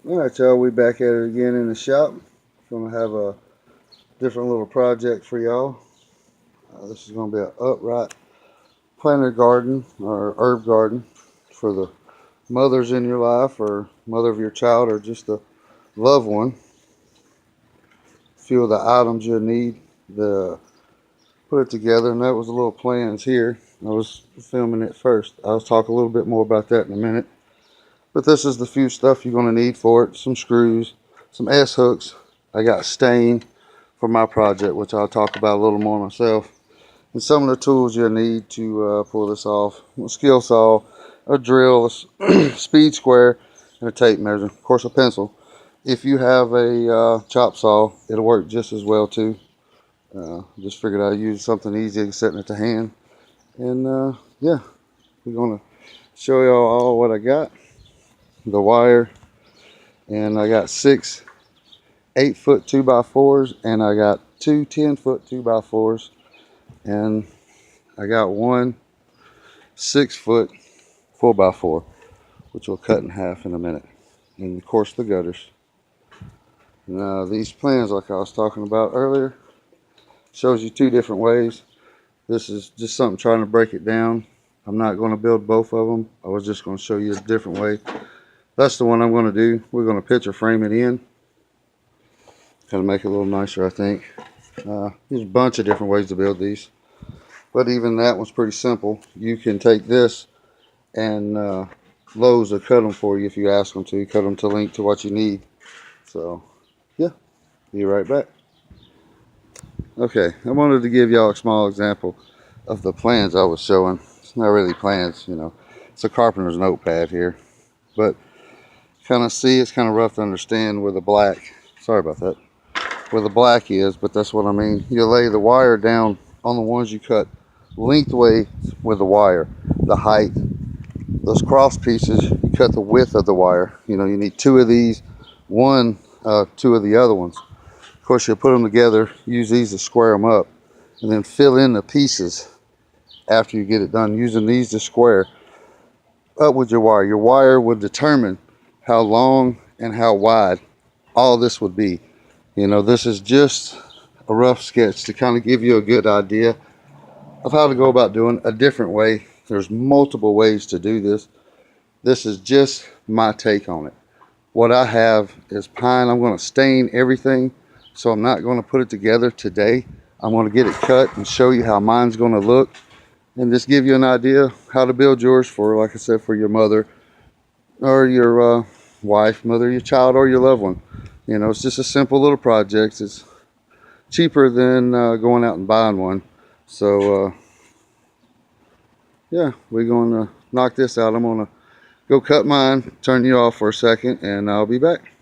Alright, y'all, we back at it again in the shop. Gonna have a different little project for y'all. This is gonna be an upright planter garden or herb garden for the mothers in your life or mother of your child or just a loved one. A few of the items you'll need to put it together, and that was a little plans here. I was filming it first. I'll talk a little bit more about that in a minute. But this is the few stuff you're going to need for it. Some screws, some S-hooks. I got stain for my project, which I'll talk about a little more myself. And some of the tools you'll need to pull this off. A skill saw, a drill, a speed square, and a tape measure. Of course, a pencil. If you have a chop saw, it'll work just as well too. Just figured I'd use something easy sitting at the hand. And yeah, we're going to show y'all all what I got. The wire, and I got 6 8-foot 2x4s, and I got 2 10-foot 2x4s, and I got 1 6-foot 4x4, which we'll cut in half in a minute, and of course the gutters. Now these plans, like I was talking about earlier, shows you 2 different ways. This is just something trying to break it down. I'm not going to build both of them. I was just going to show you a different way. That's the one I'm going to do. We're going to picture frame it in. Kind of make it a little nicer, I think. There's a bunch of different ways to build these. But even that one's pretty simple. You can take this and Lowe's will cut them for you if you ask them to. Cut them to link to what you need. So, yeah. Be right back. Okay, I wanted to give y'all a small example of the plans I was showing. It's not really plans, you know. It's a carpenter's notepad here. But kind of see, it's kind of rough to understand where the black, sorry about that, where the black is, but that's what I mean. You lay the wire down on the ones you cut lengthways with the wire, the height. Those cross pieces, you cut the width of the wire. You know, you need 2 of these, 2 of the other ones. Of course, you'll put them together, use these to square them up, and then fill in the pieces after you get it done, using these to square up with your wire. Your wire would determine how long and how wide all this would be. You know, this is just a rough sketch to kind of give you a good idea of how to go about doing a different way. There's multiple ways to do this. This is just my take on it. What I have is pine. I'm going to stain everything, so I'm not going to put it together today. I'm going to get it cut and show you how mine's going to look, and just give you an idea how to build yours for, like I said, for your mother or your wife, mother, your child, or your loved one. You know, it's just a simple little project. It's cheaper than going out and buying one. So, yeah, we're going to knock this out. I'm going to go cut mine, turn you off for a second, and I'll be back.